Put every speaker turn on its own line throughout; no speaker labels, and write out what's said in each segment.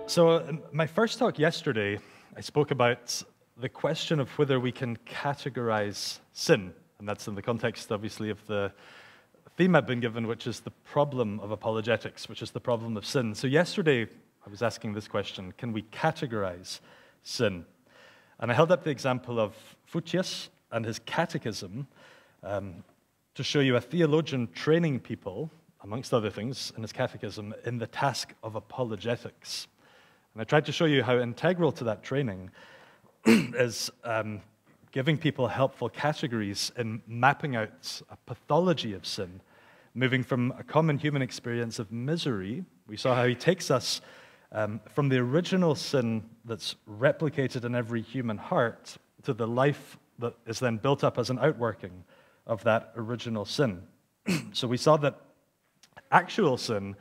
So in my first talk yesterday, I spoke about the question of whether we can categorize sin, and that's in the context, obviously, of the theme I've been given, which is the problem of apologetics, which is the problem of sin. So yesterday, I was asking this question: can we categorize sin? And I held up the example of Photius and his catechism to show you a theologian training people, amongst other things, in his catechism, in the task of apologetics. And I tried to show you how integral to that training is giving people helpful categories in mapping out a pathology of sin, moving from a common human experience of misery. We saw how he takes us from the original sin that's replicated in every human heart to the life that is then built up as an outworking of that original sin. So we saw that actual sin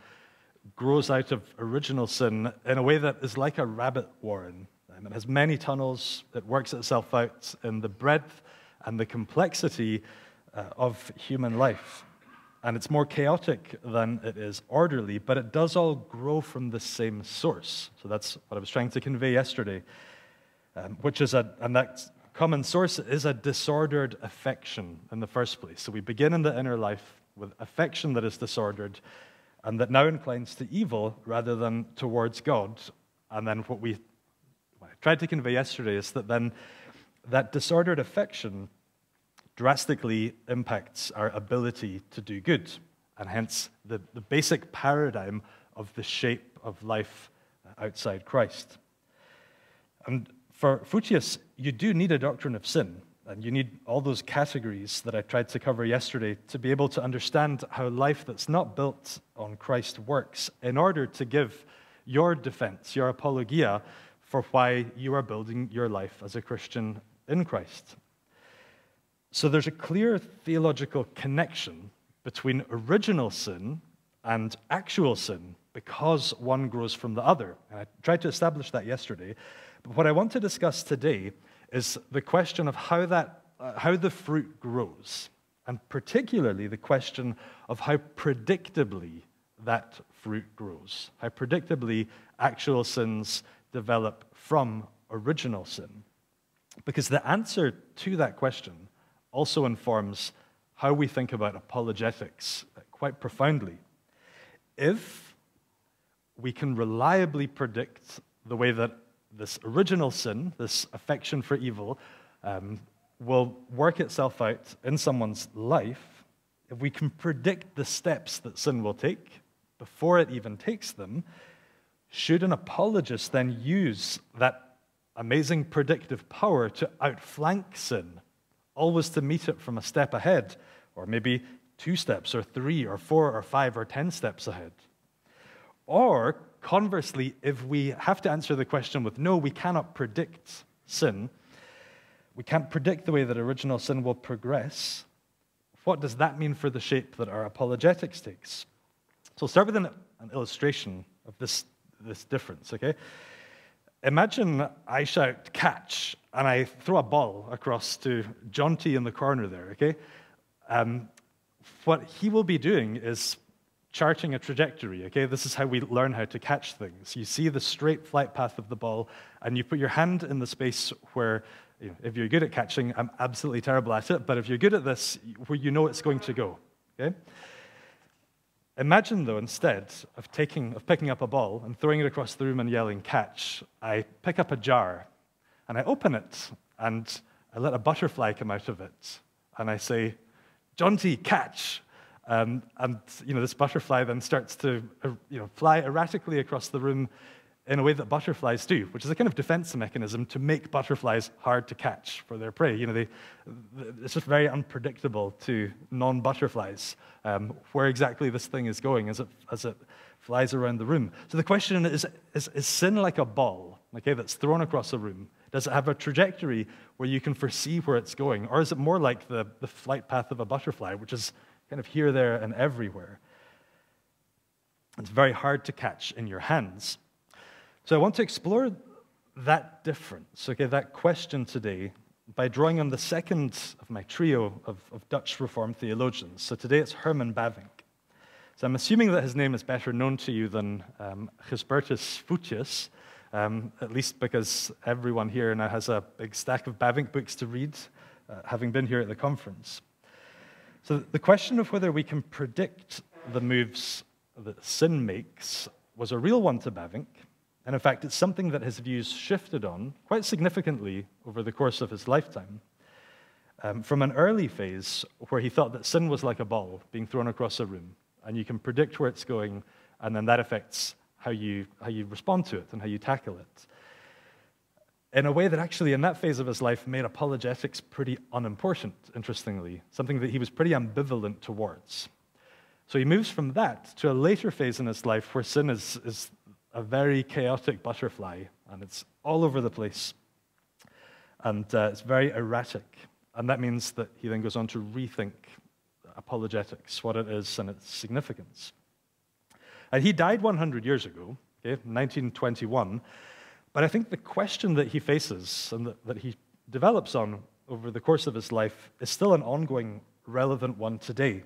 grows out of original sin in a way that is like a rabbit warren. It has many tunnels. It works itself out in the breadth and the complexity of human life. And it's more chaotic than it is orderly, but it does all grow from the same source. So that's what I was trying to convey yesterday, which is and that common source is a disordered affection in the first place. So we begin in the inner life with affection that is disordered and that now inclines to evil rather than towards God. And then what I tried to convey yesterday is that then that disordered affection drastically impacts our ability to do good, and hence the basic paradigm of the shape of life outside Christ. And for Photius, you do need a doctrine of sin, and you need all those categories that I tried to cover yesterday to be able to understand how life that's not built on Christ works in order to give your defense, your apologia, for why you are building your life as a Christian in Christ. So there's a clear theological connection between original sin and actual sin because one grows from the other. And I tried to establish that yesterday. But what I want to discuss today is the question of how the fruit grows, and particularly the question of how predictably that fruit grows, how predictably actual sins develop from original sin. Because the answer to that question also informs how we think about apologetics quite profoundly. If we can reliably predict the way that this original sin, this affection for evil, will work itself out in someone's life, if we can predict the steps that sin will take before it even takes them, should an apologist then use that amazing predictive power to outflank sin, always to meet it from a step ahead, or maybe 2 steps, or 3, or 4, or 5, or 10 steps ahead? Or, conversely, if we have to answer the question with no, we cannot predict sin, we can't predict the way that original sin will progress, what does that mean for the shape that our apologetics takes? So I'll start with an illustration of this difference, okay? Imagine I shout, "Catch," and I throw a ball across to John T. in the corner there, okay? What he will be doing is charting a trajectory, okay? This is how we learn how to catch things. You see the straight flight path of the ball, and you put your hand in the space where, if you're good at catching, I'm absolutely terrible at it, but if you're good at this, where you know it's going to go, okay? Imagine, though, instead of picking up a ball and throwing it across the room and yelling, "Catch," I pick up a jar, and I open it, and I let a butterfly come out of it, and I say, "John T., catch!" And this butterfly then starts to fly erratically across the room in a way that butterflies do, which is a kind of defense mechanism to make butterflies hard to catch for their prey. It's just very unpredictable to non-butterflies where exactly this thing is going as it flies around the room. So the question is sin like a ball, okay, that's thrown across a room? Does it have a trajectory where you can foresee where it's going? Or is it more like the flight path of a butterfly, which is kind of here, there, and everywhere? It's very hard to catch in your hands. So I want to explore that difference, okay, that question today, by drawing on the second of my trio of Dutch Reformed theologians. So today it's Hermann Bavink. So I'm assuming that his name is better known to you than Gisbertus Futius, at least because everyone here now has a big stack of Bavinck books to read, having been here at the conference. So the question of whether we can predict the moves that sin makes was a real one to Bavinck, and in fact, it's something that his views shifted on quite significantly over the course of his lifetime. From an early phase where he thought that sin was like a ball being thrown across a room, and you can predict where it's going, and then that affects how you respond to it and how you tackle it. In a way that actually, in that phase of his life, made apologetics pretty unimportant, interestingly, something that he was pretty ambivalent towards. So he moves from that to a later phase in his life where sin is a very chaotic butterfly, and it's all over the place, and it's very erratic. And that means that he then goes on to rethink apologetics, what it is and its significance. And he died 100 years ago, okay, 1921, but I think the question that he faces and that he develops on over the course of his life is still an ongoing, relevant one today.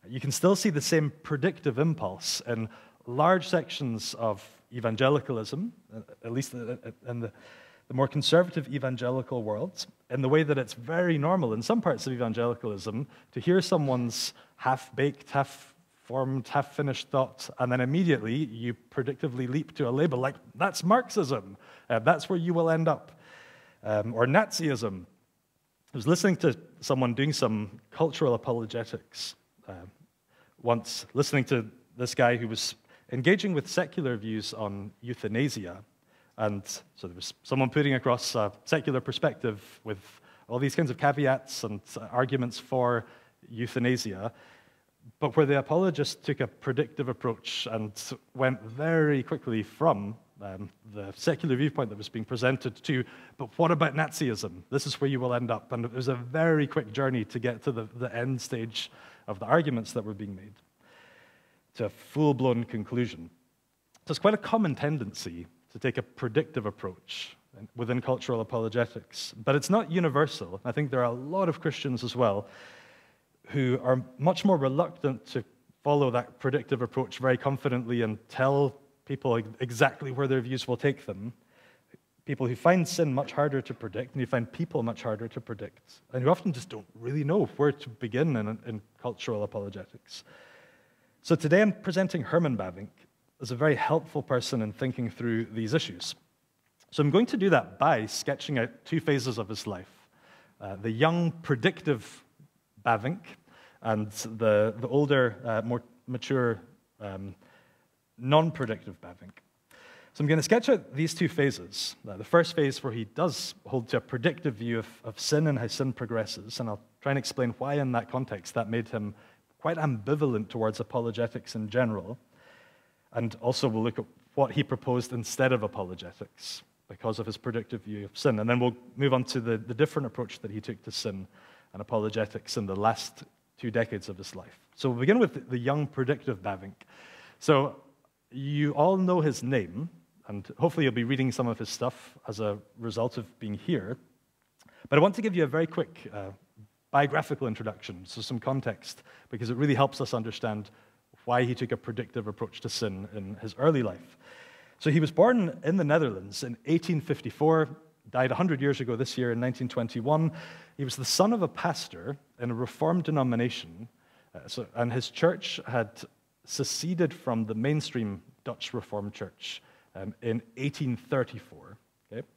You can still see the same predictive impulse in large sections of evangelicalism, at least in the more conservative evangelical world, in the way that it's very normal in some parts of evangelicalism to hear someone's half-baked, half-formed, half-finished thought, and then immediately you predictively leap to a label like, that's Marxism, that's where you will end up, or Nazism. I was listening to someone doing some cultural apologetics once, listening to this guy who was engaging with secular views on euthanasia. And so there was someone putting across a secular perspective with all these kinds of caveats and arguments for euthanasia, but where the apologist took a predictive approach and went very quickly from the secular viewpoint that was being presented to, but what about Nazism? This is where you will end up. And it was a very quick journey to get to the end stage of the arguments that were being made, to a full-blown conclusion. So it's quite a common tendency to take a predictive approach within cultural apologetics. But it's not universal. I think there are a lot of Christians as well who are much more reluctant to follow that predictive approach very confidently and tell people exactly where their views will take them. People who find sin much harder to predict, and you find people much harder to predict, and who often just don't really know where to begin in cultural apologetics. So today I'm presenting Hermann Bavink as a very helpful person in thinking through these issues. So I'm going to do that by sketching out two phases of his life. The young, predictive Bavinck and the older, more mature, non-predictive Bavinck. So I'm going to sketch out these two phases. The first phase where he does hold to a predictive view of sin and how sin progresses, and I'll try and explain why in that context that made him quite ambivalent towards apologetics in general. And also we'll look at what he proposed instead of apologetics because of his predictive view of sin. And then we'll move on to the different approach that he took to sin and apologetics in the last 2 decades of his life. So we'll begin with the young, predictive Bavinck. So you all know his name, and hopefully you'll be reading some of his stuff as a result of being here. But I want to give you a very quick biographical introduction, so some context, because it really helps us understand why he took a predictive approach to sin in his early life. So he was born in the Netherlands in 1854, died 100 years ago this year in 1921. He was the son of a pastor in a Reformed denomination, and his church had seceded from the mainstream Dutch Reformed Church in 1834. Okay?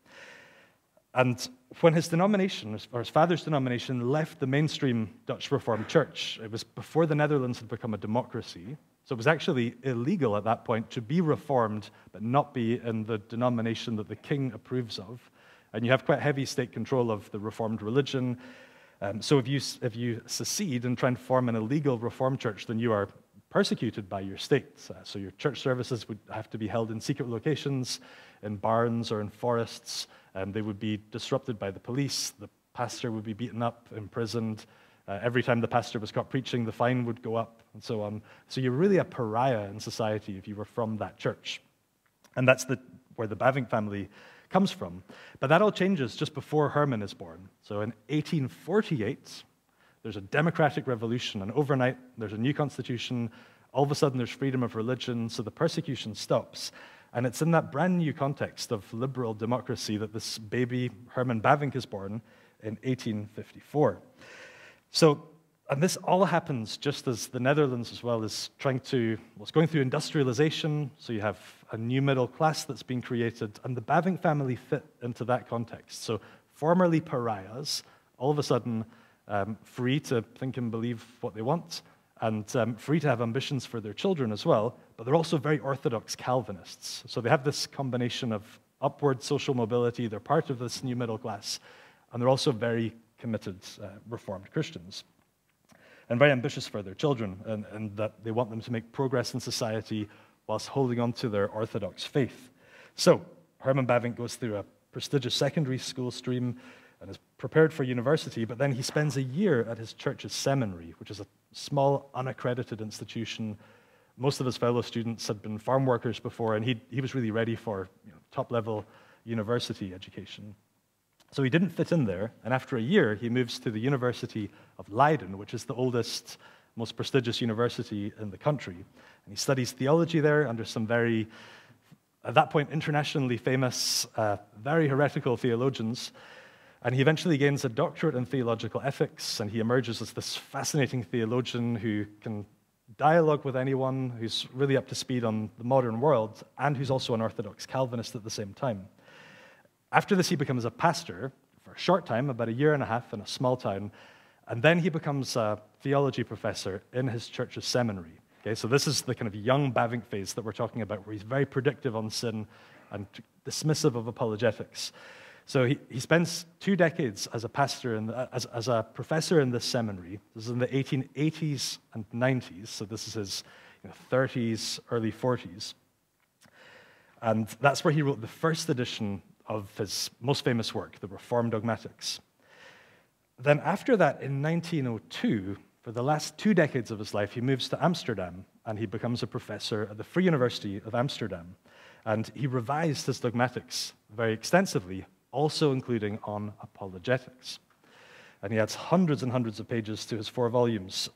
And when his denomination, or his father's denomination, left the mainstream Dutch Reformed Church, it was before the Netherlands had become a democracy, so it was actually illegal at that point to be Reformed but not be in the denomination that the king approves of. And you have quite heavy state control of the Reformed religion. So if you secede and try and form an illegal Reformed church, then you are persecuted by your state. So your church services would have to be held in secret locations, in barns or in forests. They would be disrupted by the police. The pastor would be beaten up, imprisoned. Every time the pastor was caught preaching, the fine would go up, and so on. So you're really a pariah in society if you were from that church. And that's where the Bavinck family comes from. But that all changes just before Herman is born. So in 1848, there's a democratic revolution, and overnight there's a new constitution. all of a sudden there's freedom of religion, so the persecution stops. And it's in that brand new context of liberal democracy that this baby, Hermann Bavink, is born in 1854. So, and this all happens just as the Netherlands as well is going through industrialization, so you have a new middle class that's being created, and the Bavinck family fit into that context. So formerly pariahs, all of a sudden free to think and believe what they want, and free to have ambitions for their children as well, but they're also very orthodox Calvinists. So they have this combination of upward social mobility, they're part of this new middle class, and they're also very committed Reformed Christians, and very ambitious for their children, and that they want them to make progress in society whilst holding on to their orthodox faith. So Hermann Bavink goes through a prestigious secondary school stream and is prepared for university, but then he spends a year at his church's seminary, which is a small, unaccredited institution. Most of his fellow students had been farm workers before, and he was really ready for top-level university education. So he didn't fit in there, and after a year, he moves to the University of Leiden, which is the oldest, most prestigious university in the country. And he studies theology there under some very, at that point, internationally famous, very heretical theologians. And he eventually gains a doctorate in theological ethics, and he emerges as this fascinating theologian who can dialogue with anyone, who's really up to speed on the modern world, and who's also an Orthodox Calvinist at the same time. After this, he becomes a pastor for a short time, about a year and a half in a small town, and then he becomes a theology professor in his church's seminary. Okay, so this is the kind of young Bavinck phase that we're talking about, where he's very predictive on sin and dismissive of apologetics. So he spends 2 decades as a pastor, as a professor in this seminary. This is in the 1880s and 90s, so this is his 30s, early 40s. And that's where he wrote the first edition of his most famous work, the Reformed Dogmatics. Then after that, in 1902, for the last 2 decades of his life, he moves to Amsterdam, and he becomes a professor at the Free University of Amsterdam. And he revised his dogmatics very extensively, also including on apologetics. And he adds hundreds and hundreds of pages to his 4 volumes.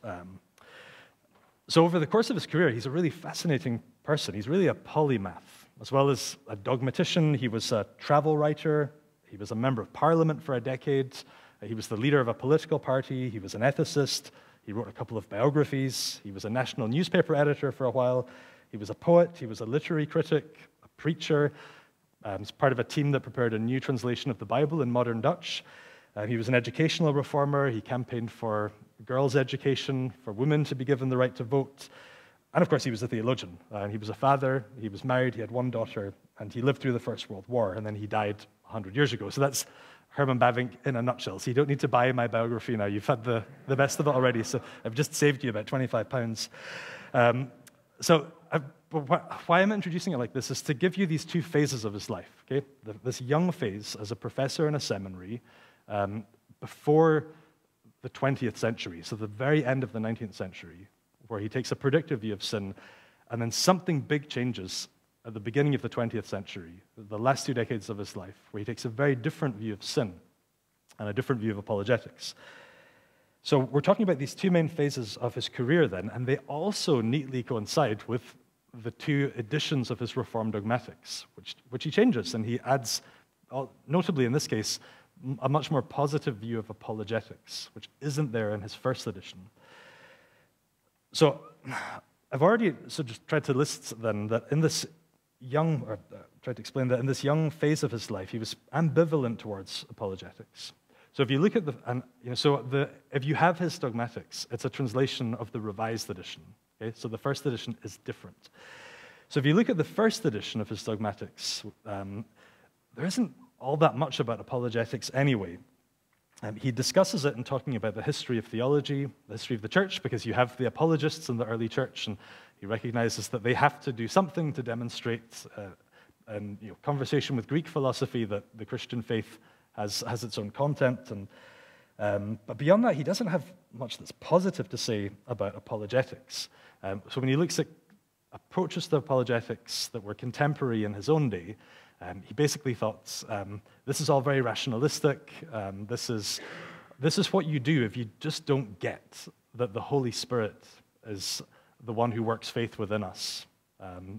So over the course of his career, he's a really fascinating person. He's really a polymath. As well as a dogmatician, he was a travel writer, he was a member of parliament for a decade, he was the leader of a political party, he was an ethicist, he wrote a couple of biographies, he was a national newspaper editor for a while, he was a poet, he was a literary critic, a preacher. He's part of a team that prepared a new translation of the Bible in modern Dutch. He was an educational reformer. He campaigned for girls' education, for women to be given the right to vote. And of course, he was a theologian. He was a father, he was married, he had 1 daughter, and he lived through the First World War, and then he died 100 years ago. So that's Hermann Bavink in a nutshell. So you don't need to buy my biography now. You've had the best of it already, so I've just saved you about £25. Why I'm introducing it like this is to give you these 2 phases of his life. Okay? This young phase as a professor in a seminary before the 20th century, so the very end of the 19th century, where he takes a predictive view of sin, and then something big changes at the beginning of the 20th century, the last 2 decades of his life, where he takes a very different view of sin and a different view of apologetics. So we're talking about these 2 main phases of his career then, and they also neatly coincide with the 2 editions of his Reformed Dogmatics, which he changes, and he adds, notably in this case, a much more positive view of apologetics, which isn't there in his first edition. So I've already sort of tried to list then that in this tried to explain that in this young phase of his life, he was ambivalent towards apologetics. So if you look at if you have his dogmatics, it's a translation of the revised edition. Okay? So the first edition is different. So if you look at the first edition of his dogmatics, there isn't all that much about apologetics anyway. He discusses it in talking about the history of theology, the history of the church, because you have the apologists in the early church, and he recognizes that they have to do something to demonstrate in conversation with Greek philosophy that the Christian faith has its own content. But beyond that, he doesn't have much that's positive to say about apologetics. So when he looks at approaches to apologetics that were contemporary in his own day, he basically thought, this is all very rationalistic. This is what you do if you just don't get that the Holy Spirit is the one who works faith within us.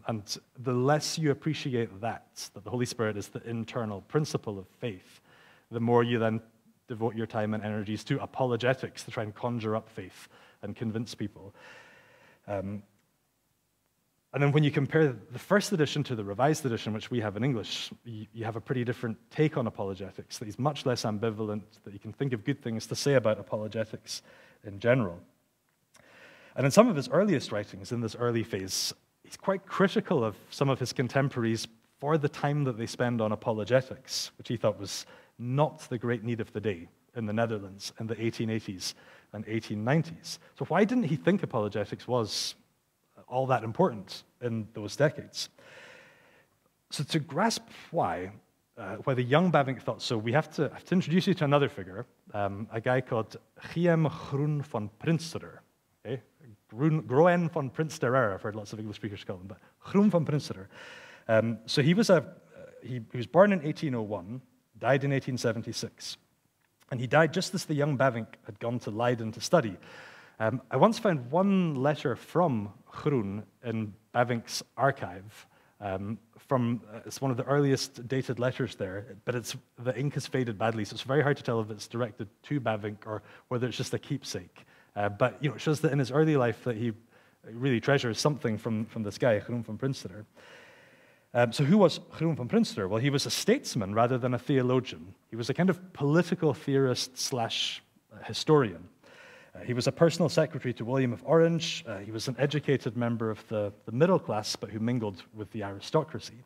And the less you appreciate that the Holy Spirit is the internal principle of faith, the more you then devote your time and energies to apologetics to try and conjure up faith and convince people. And then when you compare the first edition to the revised edition, which we have in English, you have a pretty different take on apologetics, that he's much less ambivalent, that you can think of good things to say about apologetics in general. And in some of his earliest writings, in this early phase, he's quite critical of some of his contemporaries for the time that they spend on apologetics, which he thought was not the great need of the day in the Netherlands in the 1880s and 1890s. So why didn't he think apologetics was all that important in those decades? So to grasp why the young Bavinck thought so, I have to introduce you to another figure, a guy called Groen van Prinsterer. Okay? Groen van Prinsterer, I've heard lots of English speakers call him, but Groen van Prinsterer. So he was born in 1801, died in 1876. And he died just as the young Bavinck had gone to Leiden to study. I once found one letter from Groen in Bavinck's archive. It's one of the earliest dated letters there, but the ink has faded badly, so it's very hard to tell if it's directed to Bavinck or whether it's just a keepsake. But it shows that in his early life that he really treasures something from this guy, Groen van Prinsterer. So who was Groen van Prinsterer? Well, he was a statesman rather than a theologian. He was a kind of political theorist / historian. He was a personal secretary to William of Orange. He was an educated member of the middle class, but who mingled with the aristocracy.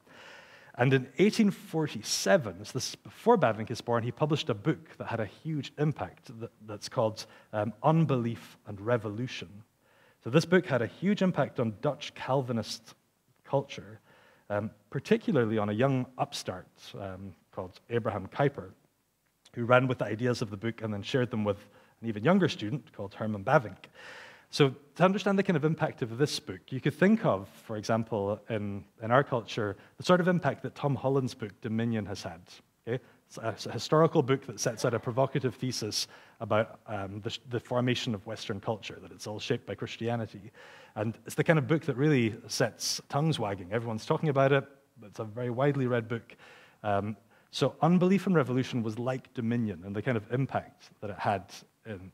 And in 1847, so this is before Bavinck is born, he published a book that had a huge impact that's called Unbelief and Revolution. So this book had a huge impact on Dutch Calvinist culture, particularly on a young upstart called Abraham Kuyper, who ran with the ideas of the book and then shared them with an even younger student called Herman Bavink. So to understand the kind of impact of this book, you could think of, for example, in our culture, the sort of impact that Tom Holland's book, Dominion, has had. Okay? It's a historical book that sets out a provocative thesis about the formation of Western culture, that it's all shaped by Christianity. And it's the kind of book that really sets tongues wagging. Everyone's talking about it. It's a very widely read book. So Unbelief and Revolution was like Dominion and the kind of impact that it had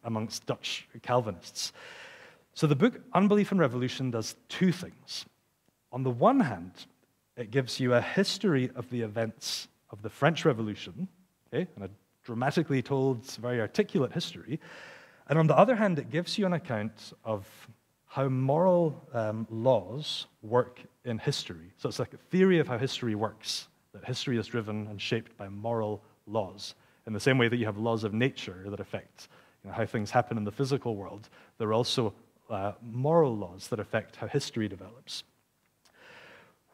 amongst Dutch Calvinists. So the book Unbelief and Revolution does two things. On the one hand, it gives you a history of the events of the French Revolution, okay, and a dramatically told, very articulate history. And on the other hand, it gives you an account of how moral laws work in history. So it's like a theory of how history works, that history is driven and shaped by moral laws. In the same way that you have laws of nature that affect how things happen in the physical world, there are also moral laws that affect how history develops.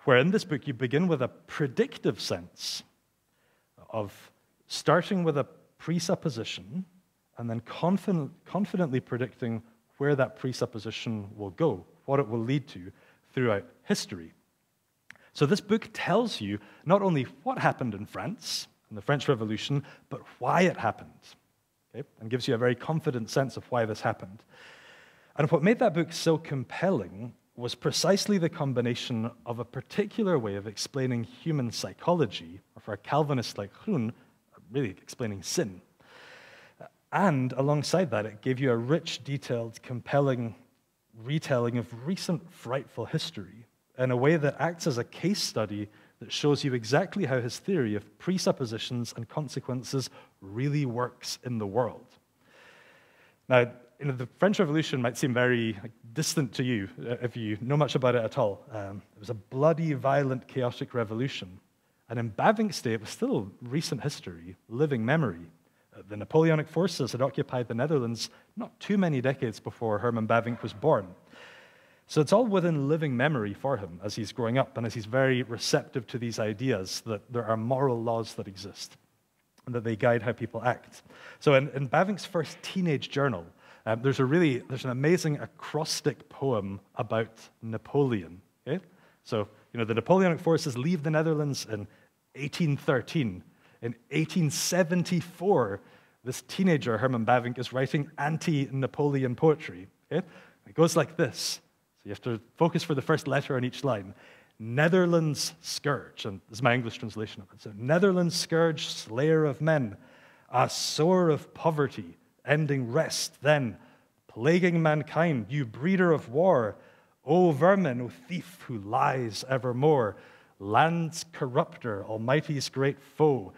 Where in this book you begin with a predictive sense of starting with a presupposition and then confidently predicting where that presupposition will go, what it will lead to throughout history. So this book tells you not only what happened in France, in the French Revolution, but why it happened, okay? And gives you a very confident sense of why this happened. And what made that book so compelling was precisely the combination of a particular way of explaining human psychology, or for a Calvinist like Groen, really explaining sin. And alongside that, it gave you a rich, detailed, compelling retelling of recent frightful history in a way that acts as a case study that shows you exactly how his theory of presuppositions and consequences really works in the world. Now, the French Revolution might seem very distant to you if you know much about it at all. It was a bloody, violent, chaotic revolution. And in Bavinck's day, it was still recent history, living memory. The Napoleonic forces had occupied the Netherlands not too many decades before Herman Bavink was born. So it's all within living memory for him as he's growing up and as he's very receptive to these ideas that there are moral laws that exist and that they guide how people act. So in Bavink's first teenage journal, there's an amazing acrostic poem about Napoleon. Okay? So, the Napoleonic forces leave the Netherlands in 1813. In 1874, this teenager, Herman Bavink, is writing anti-Napoleon poetry. Okay? It goes like this. So you have to focus for the first letter on each line. Netherlands scourge, and this is my English translation of it. So, Netherlands scourge, slayer of men, a sore of poverty, ending rest then, plaguing mankind, you breeder of war, O vermin, O thief who lies evermore, land's corrupter, Almighty's great foe,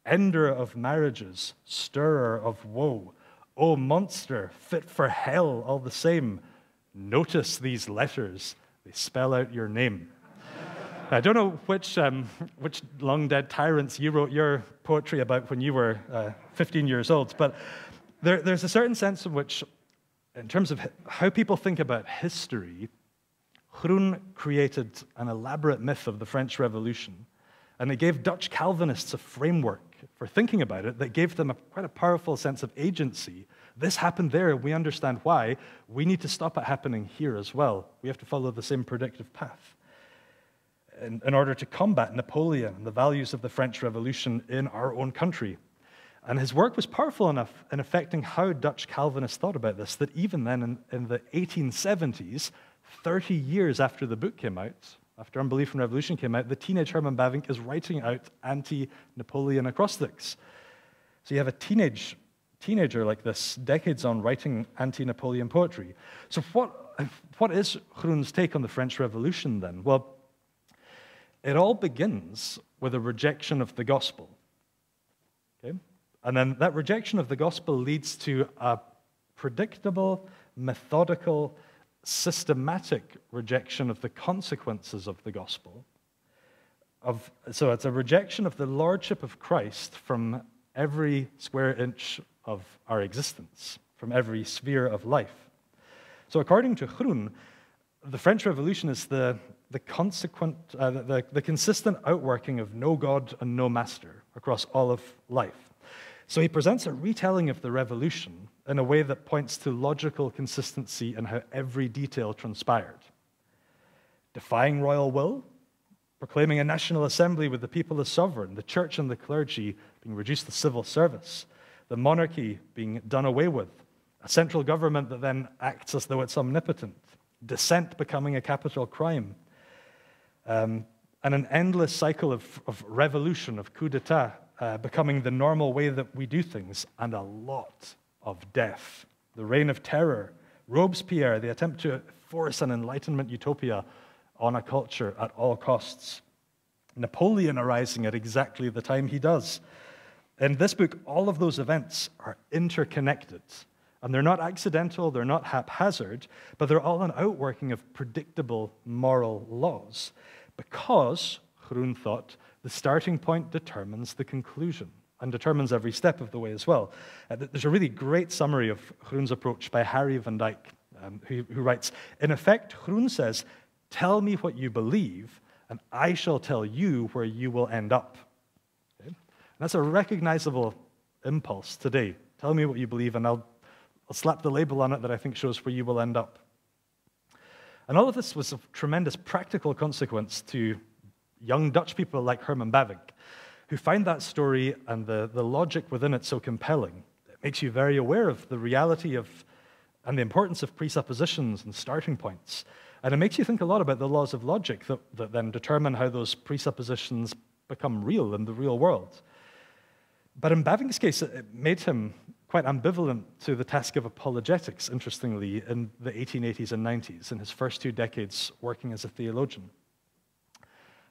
ender of marriages, stirrer of woe, O monster, fit for hell all the same, notice these letters, they spell out your name. I don't know which long-dead tyrants you wrote your poetry about when you were 15 years old, but there's a certain sense in which, in terms of how people think about history, Groen created an elaborate myth of the French Revolution, and it gave Dutch Calvinists a framework for thinking about it that gave them quite a powerful sense of agency. This happened there, we understand why. We need to stop it happening here as well. We have to follow the same predictive path in order to combat Napoleon and the values of the French Revolution in our own country. And his work was powerful enough in affecting how Dutch Calvinists thought about this that even then, in the 1870s, 30 years after the book came out, after Unbelief and Revolution came out, the teenage Hermann Bavink is writing out anti-Napoleon acrostics. So you have a teenager like this, decades on, writing anti-Napoleon poetry. So what is Groen's take on the French Revolution then? Well, it all begins with a rejection of the gospel. Okay? And then that rejection of the gospel leads to a predictable, methodical, systematic rejection of the consequences of the gospel. So it's a rejection of the lordship of Christ from every square inch of our existence, from every sphere of life. So according to Groen, the French Revolution is the consistent outworking of no God and no master across all of life. So he presents a retelling of the revolution in a way that points to logical consistency in how every detail transpired. Defying royal will, proclaiming a national assembly with the people as sovereign, the church and the clergy being reduced to civil service, the monarchy being done away with, a central government that then acts as though it's omnipotent, dissent becoming a capital crime, and an endless cycle of revolution, of coup d'etat, becoming the normal way that we do things, and a lot of death. The reign of terror, Robespierre, the attempt to force an Enlightenment utopia on a culture at all costs. Napoleon arising at exactly the time he does. In this book, all of those events are interconnected. And they're not accidental, they're not haphazard, but they're all an outworking of predictable moral laws. Because, Groen thought, the starting point determines the conclusion and determines every step of the way as well. There's a really great summary of Groen's approach by Harry van Dyck, who writes, in effect, Groen says, tell me what you believe, and I shall tell you where you will end up. Okay? And that's a recognizable impulse today. Tell me what you believe, and I'll slap the label on it that I think shows where you will end up. And all of this was of tremendous practical consequence to young Dutch people like Hermann Bavink, who find that story and the logic within it so compelling. It makes you very aware of the reality of and the importance of presuppositions and starting points. And it makes you think a lot about the laws of logic that then determine how those presuppositions become real in the real world. But in Bavink's case, it made him quite ambivalent to the task of apologetics, interestingly, in the 1880s and 90s, in his first 2 decades working as a theologian.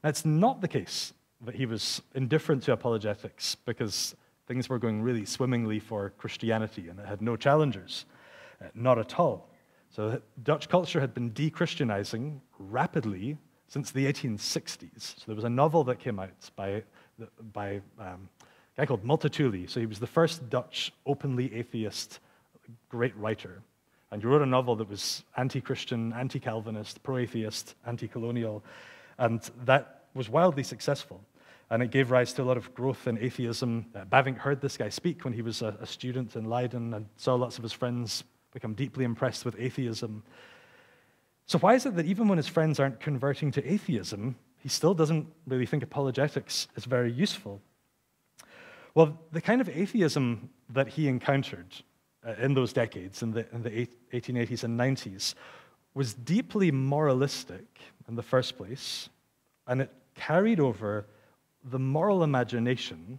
Now, it's not the case that he was indifferent to apologetics because things were going really swimmingly for Christianity and it had no challengers. Not at all. So Dutch culture had been de-Christianizing rapidly since the 1860s. So there was a novel that came out by a guy called Multatuli. So he was the first Dutch openly atheist great writer. And he wrote a novel that was anti-Christian, anti-Calvinist, pro-atheist, anti-colonial. And that was wildly successful. And it gave rise to a lot of growth in atheism. Bavink heard this guy speak when he was a student in Leiden and saw lots of his friends become deeply impressed with atheism. So why is it that even when his friends aren't converting to atheism, he still doesn't really think apologetics is very useful? Well, the kind of atheism that he encountered in those decades, in the 1880s and 90s, was deeply moralistic in the first place, and it carried over the moral imagination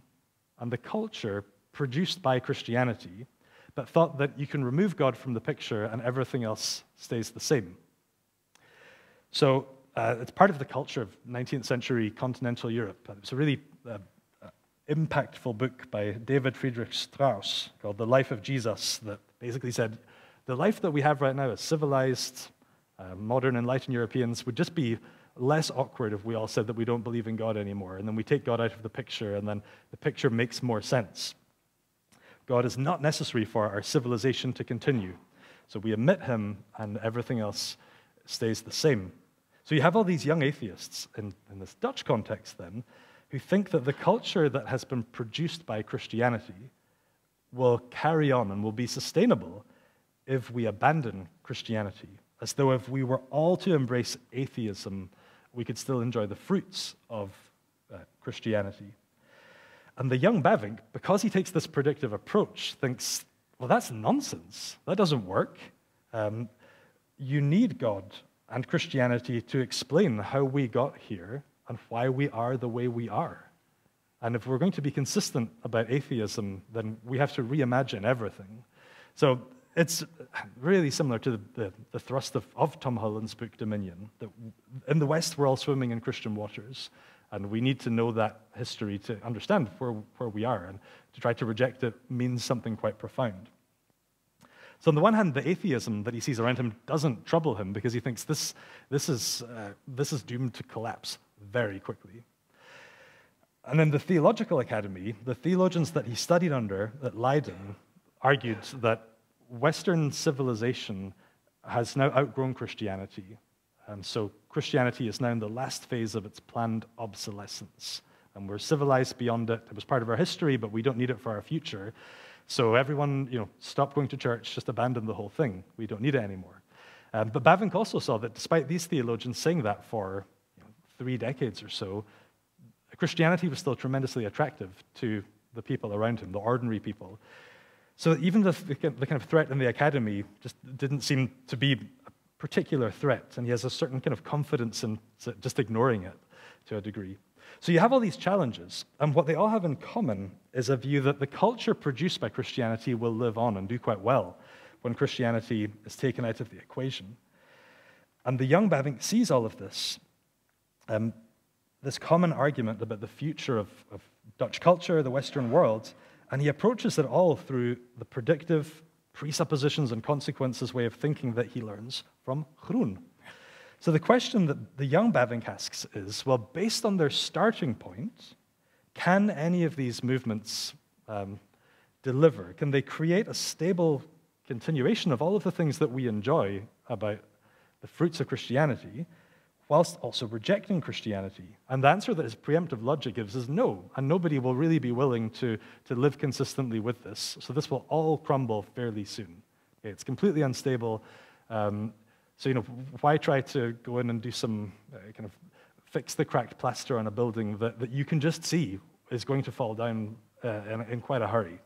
and the culture produced by Christianity, but thought that you can remove God from the picture and everything else stays the same. So it's part of the culture of 19th century continental Europe. It's a really impactful book by David Friedrich Strauss called The Life of Jesus that basically said, the life that we have right now as civilized, modern, enlightened Europeans would just be less awkward if we all said that we don't believe in God anymore, and then we take God out of the picture, and then the picture makes more sense. God is not necessary for our civilization to continue. So we omit him, and everything else stays the same. So you have all these young atheists in this Dutch context then, who think that the culture that has been produced by Christianity will carry on and will be sustainable if we abandon Christianity, as though if we were all to embrace atheism, we could still enjoy the fruits of Christianity. And the young Bavinck, because he takes this predictive approach, thinks, well, that's nonsense. That doesn't work. You need God and Christianity to explain how we got here and why we are the way we are. And if we're going to be consistent about atheism, then we have to reimagine everything. So it's really similar to the thrust of Tom Holland's book, Dominion, that in the West, we're all swimming in Christian waters, and we need to know that history to understand where we are, and to try to reject it means something quite profound. So on the one hand, the atheism that he sees around him doesn't trouble him because he thinks this is doomed to collapse very quickly. And in the Theological Academy, the theologians that he studied under at Leiden argued that Western civilization has now outgrown Christianity. So Christianity is now in the last phase of its planned obsolescence. And we're civilized beyond it. It was part of our history, but we don't need it for our future. So everyone, stop going to church, just abandon the whole thing. We don't need it anymore. But Bavinck also saw that despite these theologians saying that for 3 decades or so, Christianity was still tremendously attractive to the people around him, the ordinary people. So even the kind of threat in the academy just didn't seem to be a particular threat, and he has a certain kind of confidence in just ignoring it to a degree. So you have all these challenges, and what they all have in common is a view that the culture produced by Christianity will live on and do quite well when Christianity is taken out of the equation. And the young Bavinck sees all of this, this common argument about the future of Dutch culture, the Western world, and he approaches it all through the predictive presuppositions and consequences way of thinking that he learns from Groen. So the question that the young Bavinck asks is, well, based on their starting point, can any of these movements deliver? Can they create a stable continuation of all of the things that we enjoy about the fruits of Christianity, whilst also rejecting Christianity? And the answer that his preemptive logic gives is no, and nobody will really be willing to live consistently with this. So this will all crumble fairly soon. Okay, it's completely unstable. So, why try to go in and do some kind of fix the cracked plaster on a building that you can just see is going to fall down in quite a hurry?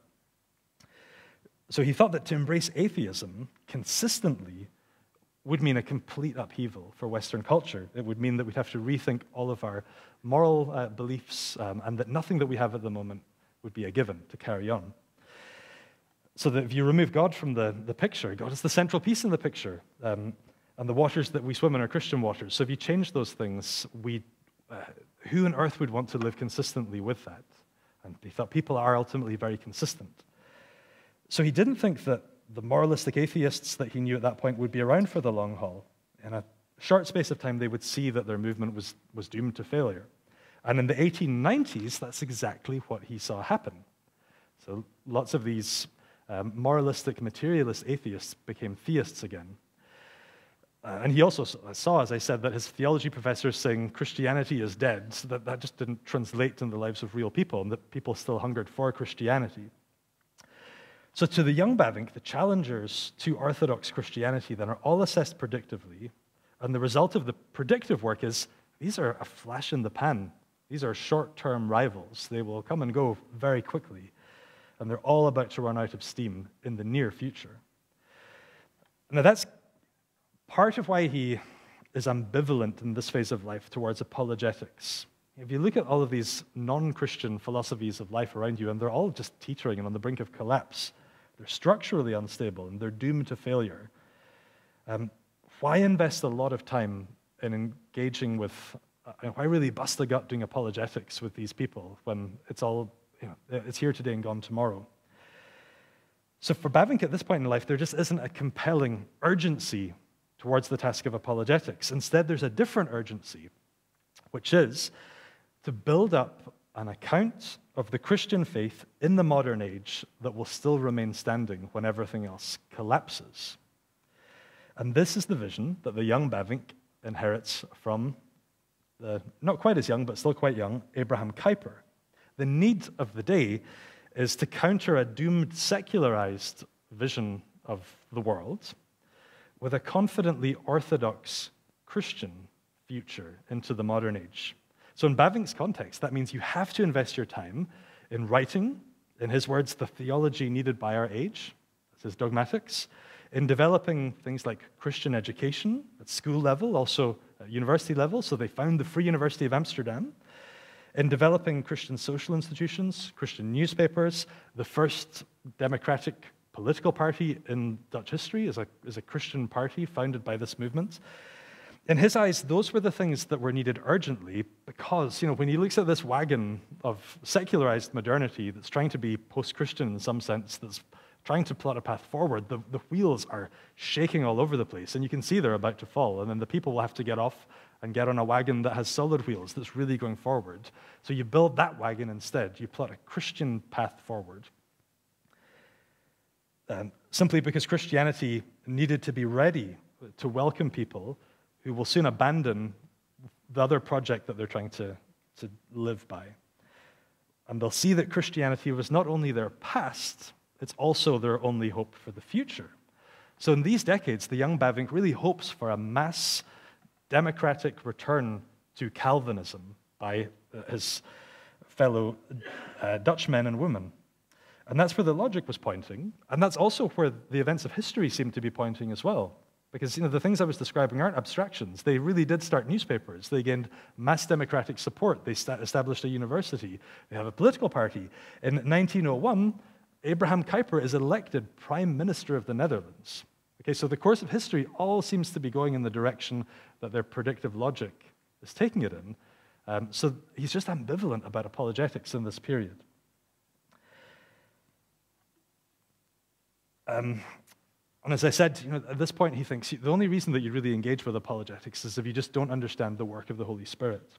So he thought that to embrace atheism consistently would mean a complete upheaval for Western culture. It would mean that we'd have to rethink all of our moral beliefs, and that nothing that we have at the moment would be a given to carry on. So that if you remove God from the picture, God is the central piece in the picture. And the waters that we swim in are Christian waters. So if you change those things, who on earth would want to live consistently with that? And he thought people are ultimately very consistent. So he didn't think that the moralistic atheists that he knew at that point would be around for the long haul. In a short space of time, they would see that their movement was doomed to failure. And in the 1890s, that's exactly what he saw happen. So lots of these moralistic, materialist atheists became theists again. And he also saw, as I said, that his theology professors saying Christianity is dead, so that just didn't translate in the lives of real people, and that people still hungered for Christianity. So to the young Bavinck, the challengers to orthodox Christianity then are all assessed predictively, and the result of the predictive work is these are a flash in the pan. These are short-term rivals. They will come and go very quickly, and they're all about to run out of steam in the near future. Now that's part of why he is ambivalent in this phase of life towards apologetics. If you look at all of these non-Christian philosophies of life around you, and they're all just teetering and on the brink of collapse, they're structurally unstable and they're doomed to failure. Why invest a lot of time in engaging with, why really bust the gut doing apologetics with these people when it's all, it's here today and gone tomorrow? So for Bavinck at this point in life, there just isn't a compelling urgency towards the task of apologetics. Instead, there's a different urgency, which is to build up an account of the Christian faith in the modern age that will still remain standing when everything else collapses. And this is the vision that the young Bavinck inherits from the, not quite as young, but still quite young, Abraham Kuyper. The need of the day is to counter a doomed, secularized vision of the world with a confidently orthodox Christian future into the modern age. So in Bavinck's context, that means you have to invest your time in writing, in his words, the theology needed by our age, that's his dogmatics, in developing things like Christian education at school level, also at university level, so they found the Free University of Amsterdam, in developing Christian social institutions, Christian newspapers. The first democratic political party in Dutch history is a Christian party founded by this movement. In his eyes, those were the things that were needed urgently because, when he looks at this wagon of secularized modernity that's trying to be post-Christian in some sense, that's trying to plot a path forward, the wheels are shaking all over the place, and you can see they're about to fall, and then the people will have to get off and get on a wagon that has solid wheels that's really going forward. So you build that wagon instead. You plot a Christian path forward. Simply because Christianity needed to be ready to welcome people who will soon abandon the other project that they're trying to live by. And they'll see that Christianity was not only their past, it's also their only hope for the future. So in these decades, the young Bavinck really hopes for a mass democratic return to Calvinism by his fellow Dutch men and women. And that's where the logic was pointing, and that's also where the events of history seem to be pointing as well. Because the things I was describing aren't abstractions. They really did start newspapers. They gained mass democratic support. They established a university. They have a political party. In 1901, Abraham Kuyper is elected Prime Minister of the Netherlands. Okay, so the course of history all seems to be going in the direction that their predictive logic is taking it in. So he's just ambivalent about apologetics in this period. And as I said, at this point he thinks the only reason that you really engage with apologetics is if you just don't understand the work of the Holy Spirit.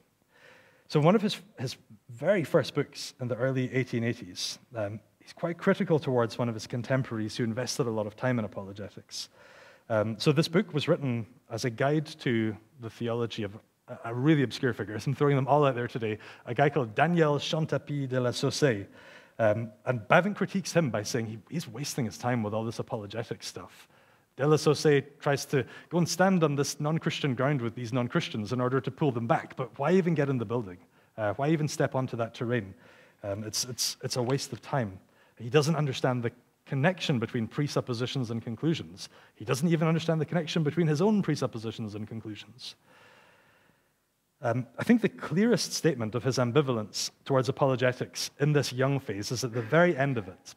So one of his very first books in the early 1880s, he's quite critical towards one of his contemporaries who invested a lot of time in apologetics. So this book was written as a guide to the theology of a really obscure figure. I'm throwing them all out there today. A guy called Daniel Chantapie de la Saussure. And Bavinck critiques him by saying he's wasting his time with all this apologetic stuff. De la Saussure tries to go and stand on this non-Christian ground with these non-Christians in order to pull them back. But why even get in the building? Why even step onto that terrain? It's a waste of time. He doesn't understand the connection between presuppositions and conclusions. He doesn't even understand the connection between his own presuppositions and conclusions. I think the clearest statement of his ambivalence towards apologetics in this young phase is at the very end of it.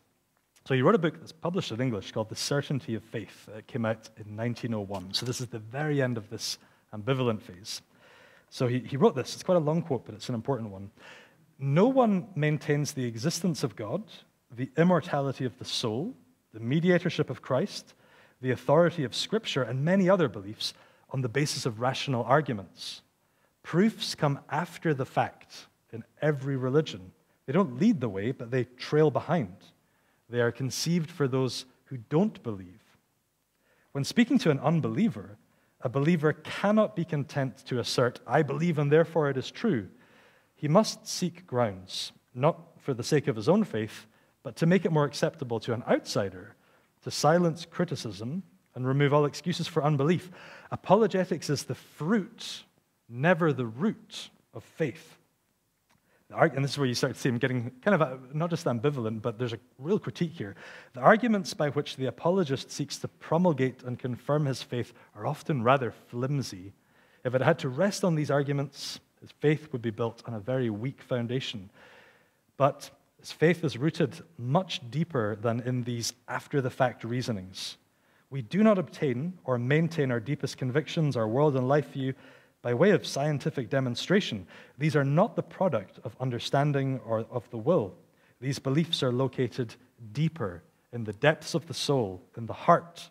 So he wrote a book that's published in English called The Certainty of Faith. It came out in 1901. So this is the very end of this ambivalent phase. So he wrote this. It's quite a long quote, but it's an important one. No one maintains the existence of God, the immortality of the soul, the mediatorship of Christ, the authority of Scripture, and many other beliefs on the basis of rational arguments. Proofs come after the fact in every religion. They don't lead the way, but they trail behind. They are conceived for those who don't believe. When speaking to an unbeliever, a believer cannot be content to assert, I believe and therefore it is true. He must seek grounds, not for the sake of his own faith, but to make it more acceptable to an outsider, to silence criticism and remove all excuses for unbelief. Apologetics is the fruit, never the root of faith. And this is where you start to see him getting kind of not just ambivalent, but there's a real critique here. The arguments by which the apologist seeks to promulgate and confirm his faith are often rather flimsy. If it had to rest on these arguments, his faith would be built on a very weak foundation. But his faith is rooted much deeper than in these after-the-fact reasonings. We do not obtain or maintain our deepest convictions, our world and life view, by way of scientific demonstration. These are not the product of understanding or of the will. These beliefs are located deeper in the depths of the soul, in the heart.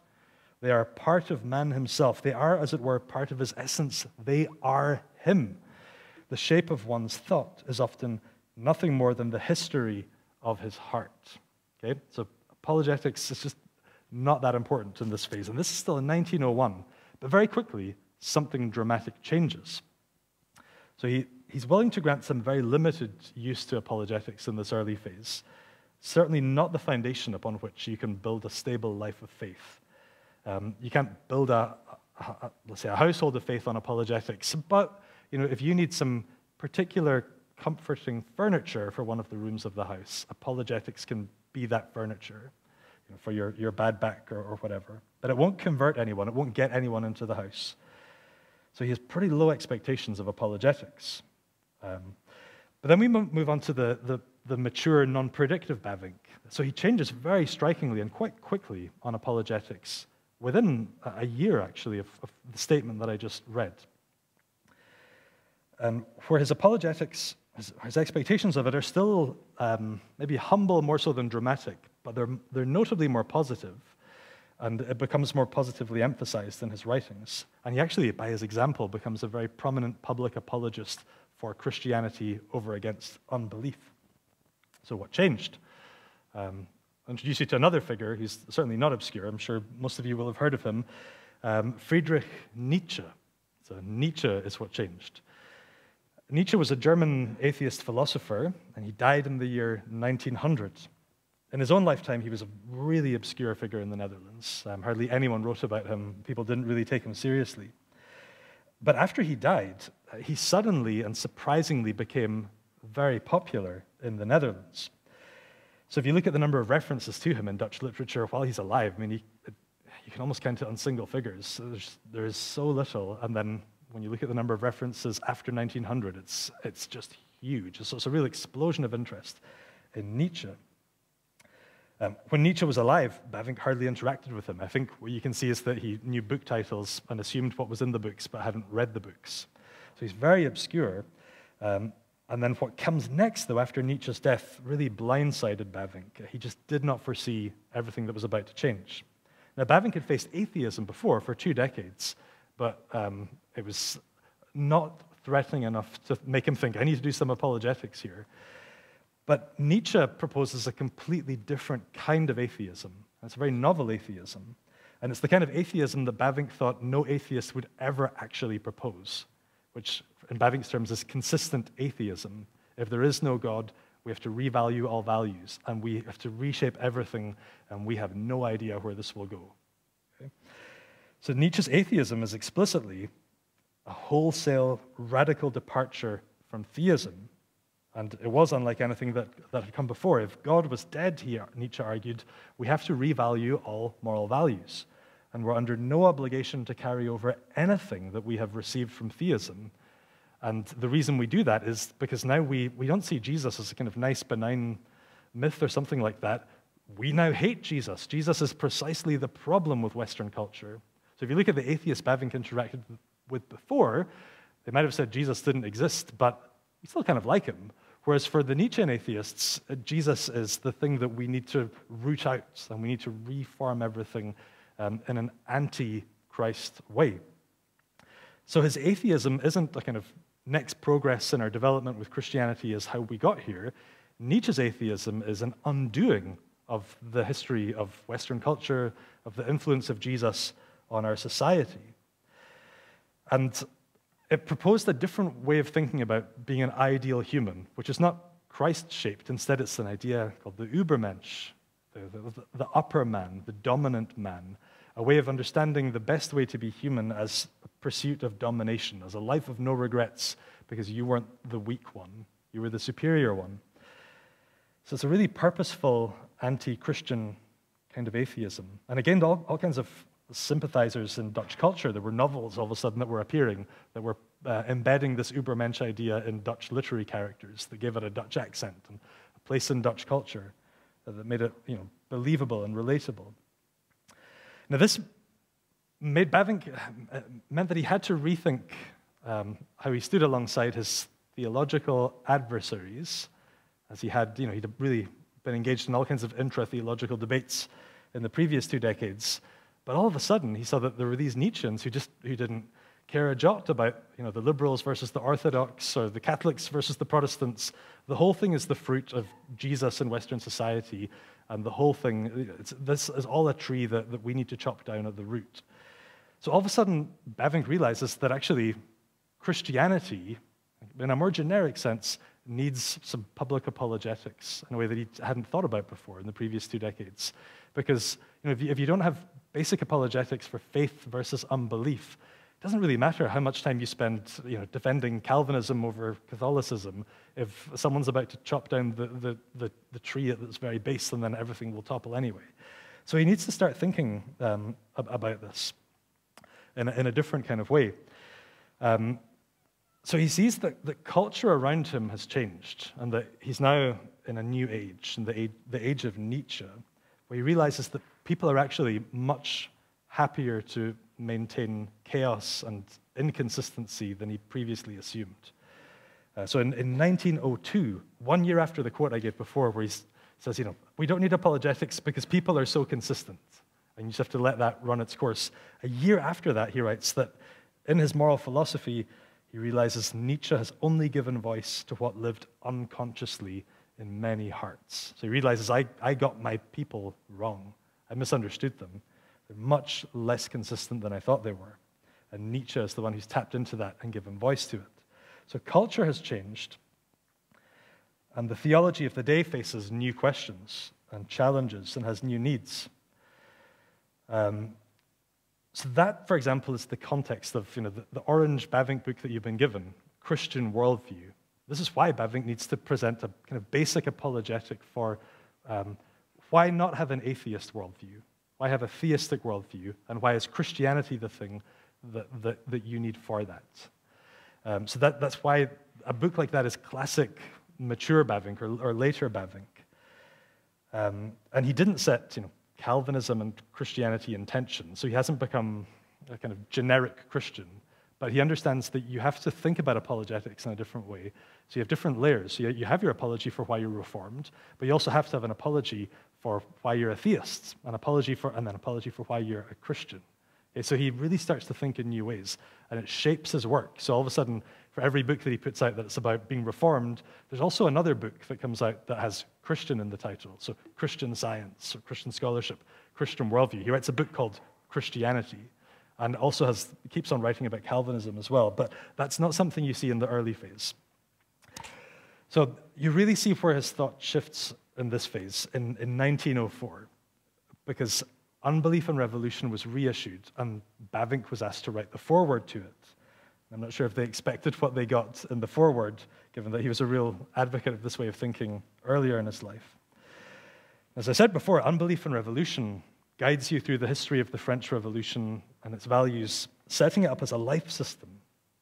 They are part of man himself. They are, as it were, part of his essence. They are him. The shape of one's thought is often nothing more than the history of his heart. Okay? So apologetics is just not that important in this phase. And this is still in 1901. But very quickly, something dramatic changes. So he's willing to grant some very limited use to apologetics in this early phase. Certainly not the foundation upon which you can build a stable life of faith. You can't build let's say, a household of faith on apologetics. But if you need some particular comforting furniture for one of the rooms of the house, apologetics can be that furniture for your bad back or whatever. But it won't convert anyone. It won't get anyone into the house. So he has pretty low expectations of apologetics. But then we move on to the mature, non-predictive Bavinck. So he changes very strikingly and quite quickly on apologetics within a year, actually, of the statement that I just read. And where his apologetics, his expectations of it are still maybe humble more so than dramatic, but they're notably more positive. And it becomes more positively emphasized in his writings. And he actually, by his example, becomes a very prominent public apologist for Christianity over against unbelief. So what changed? I'll introduce you to another figure who's certainly not obscure. I'm sure most of you will have heard of him. Friedrich Nietzsche. So Nietzsche is what changed. Nietzsche was a German atheist philosopher, and he died in the year 1900. In his own lifetime, he was a really obscure figure in the Netherlands. Hardly anyone wrote about him. People didn't really take him seriously. But after he died, he suddenly and surprisingly became very popular in the Netherlands. So if you look at the number of references to him in Dutch literature while he's alive, I mean, you can almost count it on single figures. There is so little, and then when you look at the number of references after 1900, it's just huge. So it's a real explosion of interest in Nietzsche. When Nietzsche was alive, Bavinck hardly interacted with him. I think what you can see is that he knew book titles and assumed what was in the books, but hadn't read the books. So he's very obscure. And then what comes next, though, after Nietzsche's death, really blindsided Bavinck. He just did not foresee everything that was about to change. Now, Bavinck had faced atheism before for 2 decades, but it was not threatening enough to make him think, I need to do some apologetics here. But Nietzsche proposes a completely different kind of atheism. It's a very novel atheism. And it's the kind of atheism that Bavinck thought no atheist would ever actually propose, which in Bavinck's terms is consistent atheism. If there is no God, we have to revalue all values, and we have to reshape everything, and we have no idea where this will go. Okay? So Nietzsche's atheism is explicitly a wholesale, radical departure from theism. And it was unlike anything that had come before. If God was dead, Nietzsche argued, we have to revalue all moral values. And we're under no obligation to carry over anything that we have received from theism. And the reason we do that is because now we don't see Jesus as a kind of nice, benign myth or something like that. We now hate Jesus. Jesus is precisely the problem with Western culture. So if you look at the atheist Bavinck interacted with before, they might have said Jesus didn't exist, but we still kind of like him. Whereas for the Nietzschean atheists, Jesus is the thing that we need to root out, and we need to reform everything in an anti-Christ way. So his atheism isn't a kind of next progress in our development with Christianity is how we got here. Nietzsche's atheism is an undoing of the history of Western culture, of the influence of Jesus on our society. And it proposed a different way of thinking about being an ideal human, which is not Christ-shaped. Instead, it's an idea called the Übermensch, the upper man, the dominant man, a way of understanding the best way to be human as a pursuit of domination, as a life of no regrets, because you weren't the weak one. You were the superior one. So it's a really purposeful anti-Christian kind of atheism. And again, all kinds of sympathizers in Dutch culture. There were novels all of a sudden that were appearing that were embedding this Übermensch idea in Dutch literary characters that gave it a Dutch accent and a place in Dutch culture that made it, believable and relatable. Now, this made Bavinck meant that he had to rethink how he stood alongside his theological adversaries, as he had, he'd really been engaged in all kinds of intra-theological debates in the previous 2 decades. But all of a sudden, he saw that there were these Nietzscheans who didn't care a jot about, the liberals versus the Orthodox, or the Catholics versus the Protestants. The whole thing is the fruit of Jesus in Western society, and the whole thing, this is all a tree that we need to chop down at the root. So all of a sudden, Bavinck realizes that actually Christianity, in a more generic sense, needs some public apologetics in a way that he hadn't thought about before in the previous 2 decades. Because if you don't have basic apologetics for faith versus unbelief, it doesn't really matter how much time you spend defending Calvinism over Catholicism if someone's about to chop down the tree at its very base, and then everything will topple anyway. So he needs to start thinking about this in a different kind of way. So he sees that the culture around him has changed, and that he's now in a new age, in the age of Nietzsche, where he realizes that people are actually much happier to maintain chaos and inconsistency than he previously assumed. So in 1902, 1 year after the quote I gave before, where he says, we don't need apologetics because people are so consistent, and you just have to let that run its course. A year after that, he writes that in his moral philosophy, he realizes Nietzsche has only given voice to what lived unconsciously in many hearts. So he realizes, I got my people wrong. I misunderstood them. They're much less consistent than I thought they were. And Nietzsche is the one who's tapped into that and given voice to it. So culture has changed, and the theology of the day faces new questions and challenges and has new needs. So that, for example, is the context of the orange Bavinck book that you've been given, Christian Worldview. This is why Bavinck needs to present a kind of basic apologetic for why not have an atheist worldview, why have a theistic worldview, and why is Christianity the thing that you need for that. So that's why a book like that is classic, mature Bavinck or later Bavinck. And he didn't set Calvinism and Christianity in tension, so he hasn't become a kind of generic Christian, but he understands that you have to think about apologetics in a different way. So you have different layers. So you have your apology for why you're Reformed, but you also have to have an apology for why you're a theist, and then apology for why you're a Christian. Okay, so he really starts to think in new ways, and it shapes his work. So all of a sudden, for every book that he puts out that's about being Reformed, there's also another book that comes out that has Christian in the title. So Christian Science, or Christian Scholarship, Christian Worldview. He writes a book called Christianity, and also keeps on writing about Calvinism as well. But that's not something you see in the early phase. So you really see where his thought shifts in this phase, in 1904, because Unbelief and Revolution was reissued, and Bavinck was asked to write the foreword to it. I'm not sure if they expected what they got in the foreword, given that he was a real advocate of this way of thinking earlier in his life. As I said before, Unbelief and Revolution guides you through the history of the French Revolution and its values, setting it up as a life system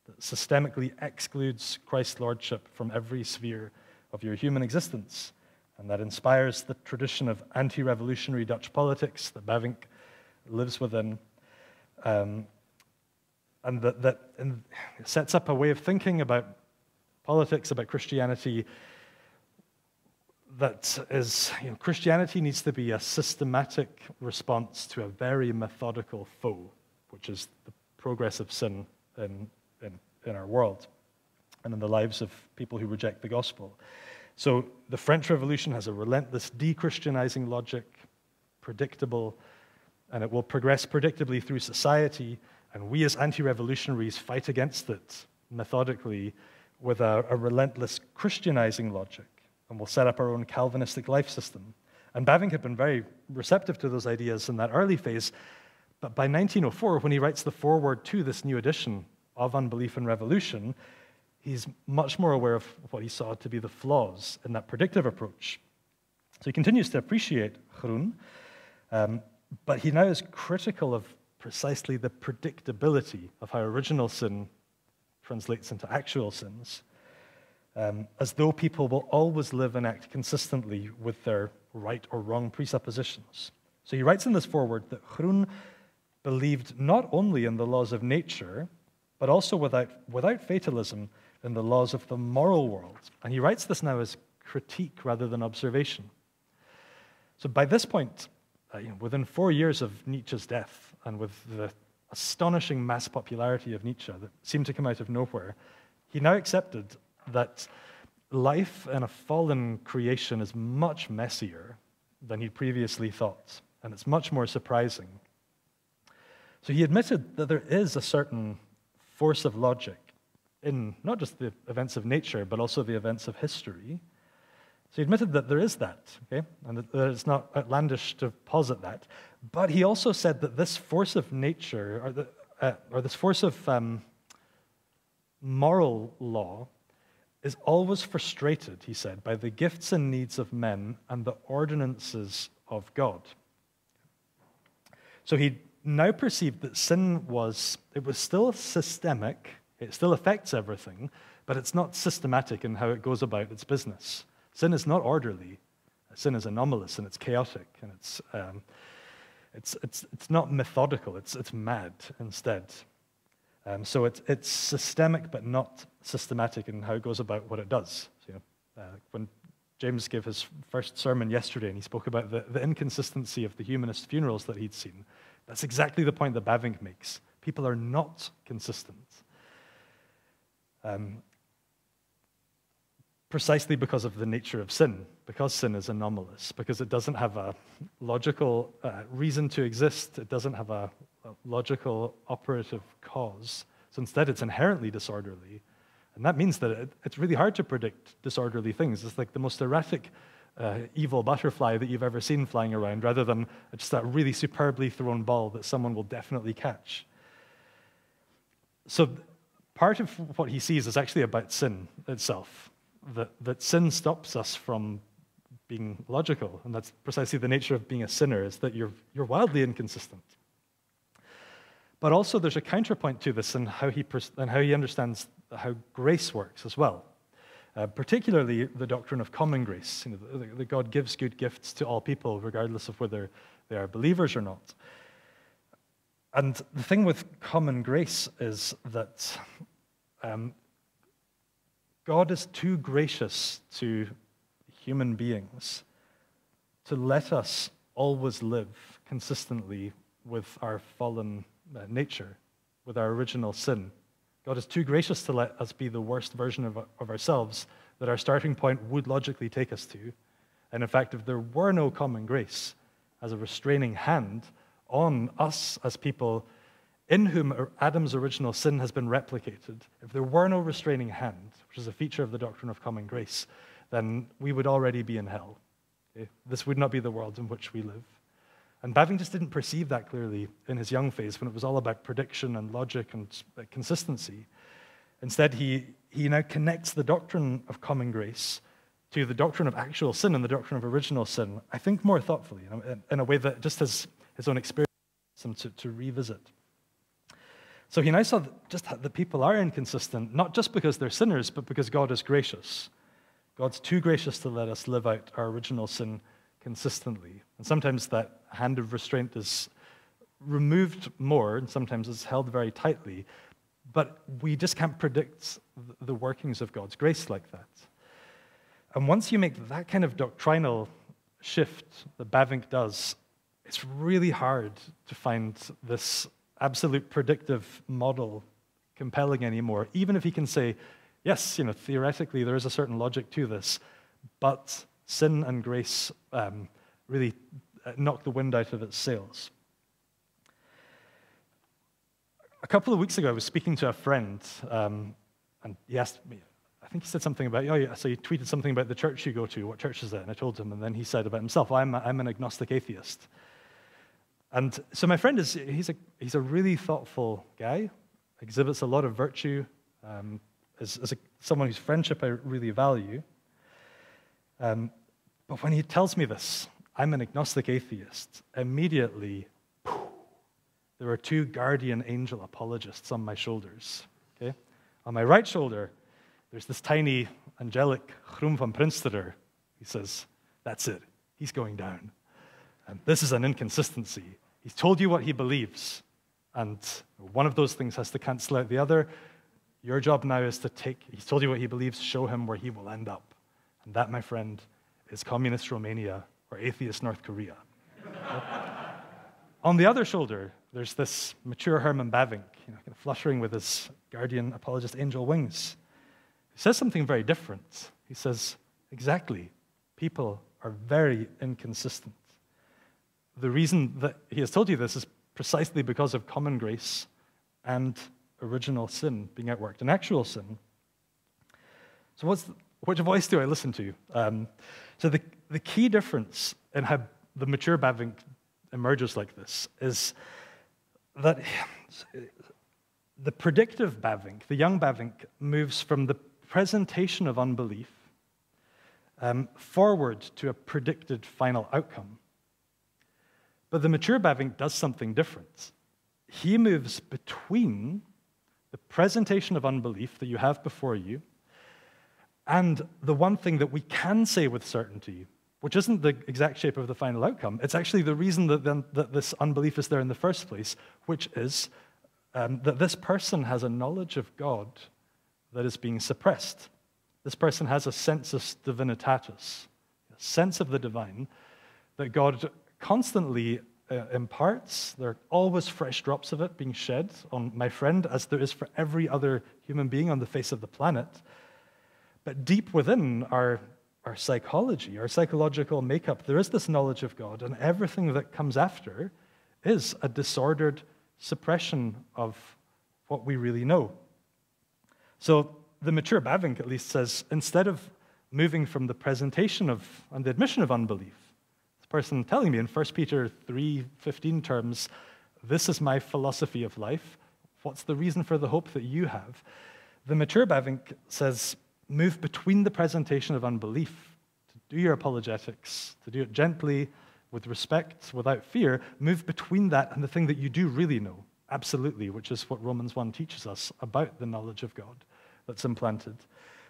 that systemically excludes Christ's lordship from every sphere of your human existence, and that inspires the tradition of anti-revolutionary Dutch politics that Bavinck lives within. And that sets up a way of thinking about politics, about Christianity, that is, Christianity needs to be a systematic response to a very methodical foe, which is the progress of sin in our world and in the lives of people who reject the gospel. So the French Revolution has a relentless de-Christianizing logic, predictable, and it will progress predictably through society. And we as anti-revolutionaries fight against it methodically with a relentless Christianizing logic, and we'll set up our own Calvinistic life system. And Bavinck had been very receptive to those ideas in that early phase, but by 1904, when he writes the foreword to this new edition of Unbelief and Revolution, he's much more aware of what he saw to be the flaws in that predictive approach. So he continues to appreciate Groen, but he now is critical of precisely the predictability of how original sin translates into actual sins, as though people will always live and act consistently with their right or wrong presuppositions. So he writes in this foreword that Groen believed not only in the laws of nature, but also without fatalism in the laws of the moral world. And he writes this now as critique rather than observation. So by this point, within 4 years of Nietzsche's death, and with the astonishing mass popularity of Nietzsche that seemed to come out of nowhere, he now accepted that life in a fallen creation is much messier than he previously thought, and it's much more surprising. So he admitted that there is a certain force of logic in not just the events of nature, but also the events of history. So he admitted that there is that, okay, and that it's not outlandish to posit that. But he also said that this force of nature, or this force of moral law, is always frustrated, he said, by the gifts and needs of men and the ordinances of God. So he now perceived that sin was still systemic, it still affects everything, but it's not systematic in how it goes about its business. Sin is not orderly. Sin is anomalous and it's chaotic and it's not methodical. It's mad instead. So it's systemic but not systematic in how it goes about what it does. So, when James gave his first sermon yesterday and he spoke about the inconsistency of the humanist funerals that he'd seen, that's exactly the point that Bavinck makes. People are not consistent. Precisely because of the nature of sin, because sin is anomalous, because it doesn't have a logical reason to exist, it doesn't have a logical operative cause. So instead, it's inherently disorderly. And that means that it's really hard to predict disorderly things. It's like the most erratic evil butterfly that you've ever seen flying around, rather than just that really superbly thrown ball that someone will definitely catch. So part of what he sees is actually about sin itself. That sin stops us from being logical, and that's precisely the nature of being a sinner, is that you're wildly inconsistent. But also there's a counterpoint to this in how he understands how grace works as well, particularly the doctrine of common grace, that God gives good gifts to all people, regardless of whether they are believers or not. And the thing with common grace is that God is too gracious to human beings to let us always live consistently with our fallen nature, with our original sin. God is too gracious to let us be the worst version of ourselves that our starting point would logically take us to. And in fact, if there were no common grace as a restraining hand on us as people in whom Adam's original sin has been replicated, if there were no restraining hand, which is a feature of the doctrine of common grace, then we would already be in hell. Okay? This would not be the world in which we live. And Bavinck just didn't perceive that clearly in his young phase, when it was all about prediction and logic and consistency. Instead, he now connects the doctrine of common grace to the doctrine of actual sin and the doctrine of original sin, I think more thoughtfully, in a way that just his own experience to revisit. So he now saw that people are inconsistent, not just because they're sinners, but because God is gracious. God's too gracious to let us live out our original sin consistently. And sometimes that hand of restraint is removed more, and sometimes it's held very tightly. But we just can't predict the workings of God's grace like that. And once you make that kind of doctrinal shift that Bavinck does, it's really hard to find this absolute predictive model compelling anymore, even if he can say, yes, theoretically there is a certain logic to this, but sin and grace really knock the wind out of its sails. A couple of weeks ago, I was speaking to a friend, and he asked me, I think he said something about, so he tweeted something about the church you go to, what church is that? And I told him, and then he said about himself, I'm an agnostic atheist. And so my friend he's a really thoughtful guy, exhibits a lot of virtue, is someone whose friendship I really value. But when he tells me this, I'm an agnostic atheist, immediately, there are two guardian angel apologists on my shoulders. Okay? On my right shoulder, there's this tiny angelic Groen van Prinsterer. He says, that's it, he's going down. And this is an inconsistency. He's told you what he believes, and one of those things has to cancel out the other. Your job now is to he's told you what he believes, show him where he will end up. And that, my friend, is communist Romania or atheist North Korea. On the other shoulder, there's this mature Hermann Bavink, kind of fluttering with his guardian apologist angel wings. He says something very different. He says, exactly, people are very inconsistent. The reason that he has told you this is precisely because of common grace and original sin being outworked in actual sin. So which voice do I listen to? So the key difference in how the mature Bavinck emerges like this is that the predictive Bavinck, the young Bavinck, moves from the presentation of unbelief forward to a predicted final outcome. But the mature Bavinck does something different. He moves between the presentation of unbelief that you have before you and the one thing that we can say with certainty, which isn't the exact shape of the final outcome. It's actually the reason that this unbelief is there in the first place, which is that this person has a knowledge of God that is being suppressed. This person has a sensus divinitatis, a sense of the divine that God constantly imparts. There are always fresh drops of it being shed on my friend, as there is for every other human being on the face of the planet. But deep within our psychology, our psychological makeup, there is this knowledge of God, and everything that comes after is a disordered suppression of what we really know. So the mature Bavinck at least says, instead of moving from the presentation of and the admission of unbelief, this person telling me in 1 Peter 3:15 terms, this is my philosophy of life, what's the reason for the hope that you have? The mature Bavinck says, move between the presentation of unbelief, to do your apologetics, to do it gently, with respect, without fear, move between that and the thing that you do really know, absolutely, which is what Romans 1 teaches us about the knowledge of God that's implanted.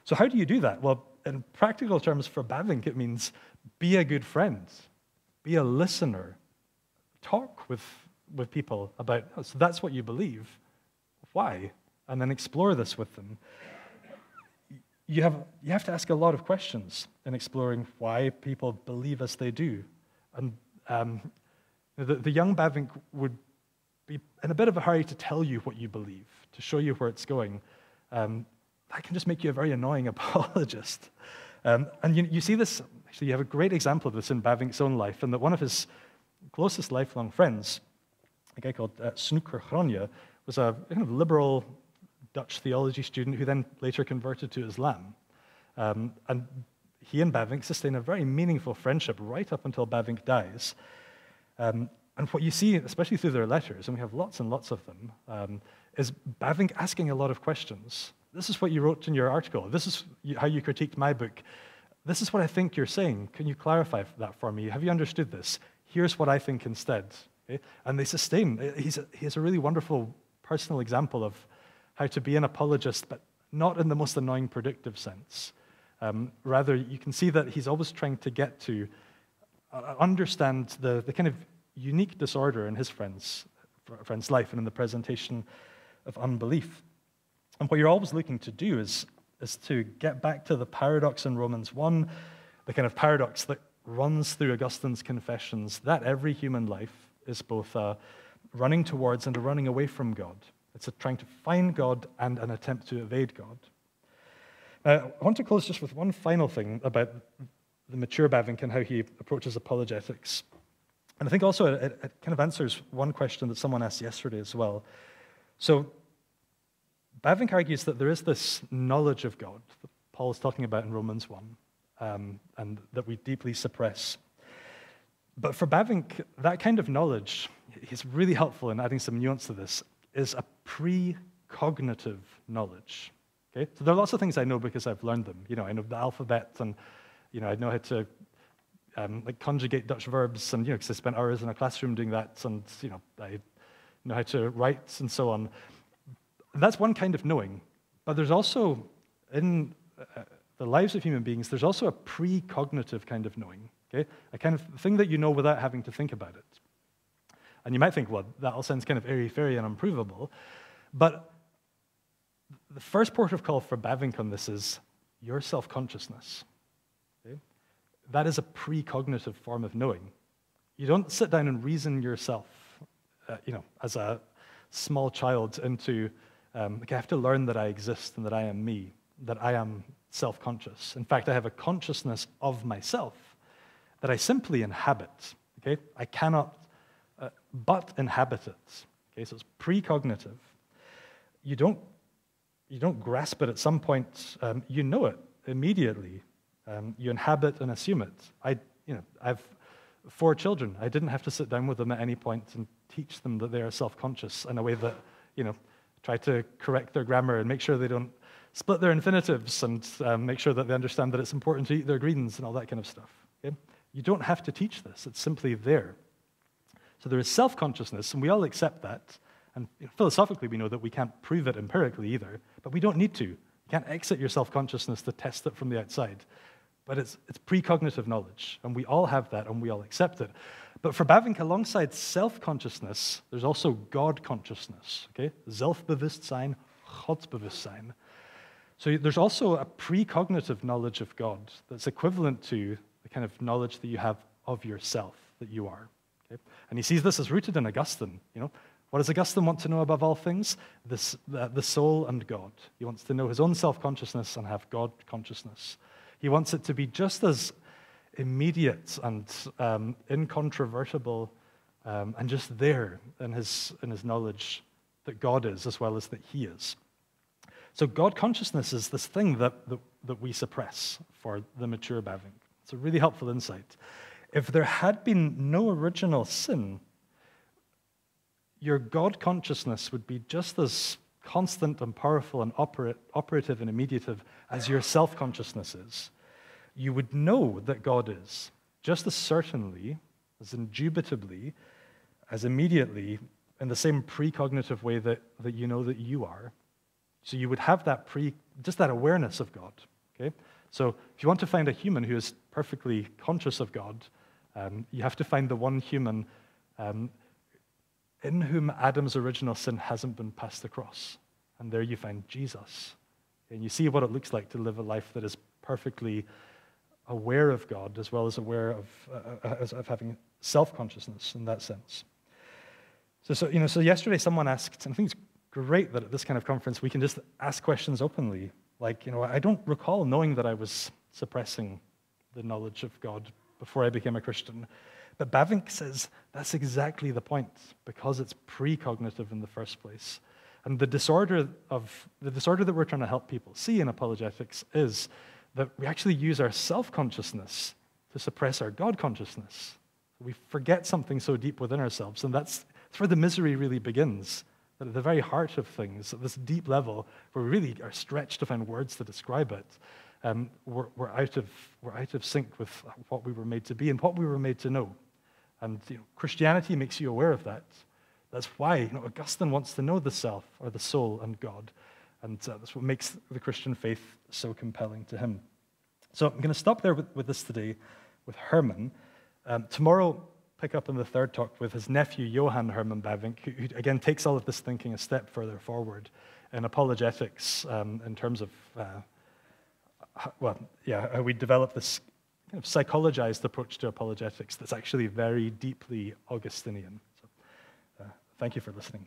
So how do you do that? Well, in practical terms for Bavinck, it means be a good friend, be a listener, talk with people about, oh, so that's what you believe, why? And then explore this with them. You have to ask a lot of questions in exploring why people believe as they do. And the young Bavinck would be in a bit of a hurry to tell you what you believe, to show you where it's going. That can just make you a very annoying apologist. And you see this, actually, you have a great example of this in Bavinck's own life, and that one of his closest lifelong friends, a guy called Snooker Groenje, was a kind of liberal Dutch theology student who then later converted to Islam. And he and Bavinck sustain a very meaningful friendship right up until Bavinck dies. And what you see, especially through their letters, and we have lots and lots of them, is Bavinck asking a lot of questions. This is what you wrote in your article. This is how you critiqued my book. This is what I think you're saying. Can you clarify that for me? Have you understood this? Here's what I think instead. Okay? And they sustain. He has a really wonderful personal example of how to be an apologist, but not in the most annoying predictive sense. Rather, you can see that he's always trying to get to understand the kind of unique disorder in his friend's life and in the presentation of unbelief. And what you're always looking to do is to get back to the paradox in Romans 1, the kind of paradox that runs through Augustine's confessions, that every human life is both running towards and a running away from God. It's trying to find God and an attempt to evade God. Now, I want to close just with one final thing about the mature Bavinck and how he approaches apologetics. And I think also it kind of answers one question that someone asked yesterday as well. So Bavinck argues that there is this knowledge of God that Paul is talking about in Romans 1, and that we deeply suppress. But for Bavinck, that kind of knowledge, he's really helpful in adding some nuance to this, is a precognitive knowledge. Okay? So there are lots of things I know because I've learned them. I know the alphabet, and I know how to like conjugate Dutch verbs, and because I spent hours in a classroom doing that, and I know how to write and so on. And that's one kind of knowing. But there's also, in the lives of human beings, there's also a precognitive kind of knowing, okay? A kind of thing that you know without having to think about it. And you might think, well, that all sounds kind of airy-fairy and unprovable. But the first port of call for Bavinck on this is your self-consciousness. Okay? That is a precognitive form of knowing. You don't sit down and reason yourself, as a small child into, I have to learn that I exist and that I am me, that I am self-conscious. In fact, I have a consciousness of myself that I simply inhabit. Okay? I cannot but inhabit it. Okay? So it's precognitive. You don't grasp it at some point. You know it immediately. You inhabit and assume it. I've 4 children. I didn't have to sit down with them at any point and teach them that they are self-conscious in a way that, try to correct their grammar and make sure they don't split their infinitives and make sure that they understand that it's important to eat their greens and all that kind of stuff. Okay? You don't have to teach this. It's simply there. So there is self-consciousness, and we all accept that. And philosophically, we know that we can't prove it empirically either, but we don't need to. You can't exit your self-consciousness to test it from the outside. But it's precognitive knowledge, and we all have that, and we all accept it. But for Bavinck, alongside self-consciousness, there's also God-consciousness. Okay? Zelfbewusstsein, Godsbewusstsein. So there's also a precognitive knowledge of God that's equivalent to the kind of knowledge that you have of yourself, that you are. Okay? And he sees this as rooted in Augustine. What does Augustine want to know above all things? The soul and God. He wants to know his own self-consciousness and have God consciousness. He wants it to be just as immediate and incontrovertible and just there in his knowledge that God is as well as that he is. So God consciousness is this thing that we suppress for the mature Bavinck. It's a really helpful insight. If there had been no original sin, your God consciousness would be just as constant and powerful and operative and immediative as your self-consciousness is. You would know that God is just as certainly, as indubitably, as immediately, in the same precognitive way that you know that you are. So you would have that just that awareness of God. Okay? So if you want to find a human who is perfectly conscious of God, you have to find the one human in whom Adam's original sin hasn't been passed across. And there you find Jesus. And you see what it looks like to live a life that is perfectly aware of God as well as aware of having self-consciousness in that sense. So yesterday someone asked, and I think it's great that at this kind of conference we can just ask questions openly. Like, I don't recall knowing that I was suppressing the knowledge of God before I became a Christian. But Bavinck says that's exactly the point, because it's precognitive in the first place. And the disorder that we're trying to help people see in apologetics is that we actually use our self-consciousness to suppress our God consciousness. We forget something so deep within ourselves, and that's where the misery really begins. That at the very heart of things, at this deep level, where we really are stretched to find words to describe it, we're out of sync with what we were made to be and what we were made to know. And Christianity makes you aware of that. That's why Augustine wants to know the self or the soul and God. And that's what makes the Christian faith so compelling to him. So I'm going to stop there with this today with Herman. Tomorrow, pick up in the third talk with his nephew, Johann Hermann Bavink, who again takes all of this thinking a step further forward in apologetics in terms of, how we develop this kind of psychologized approach to apologetics that's actually very deeply Augustinian. So, thank you for listening.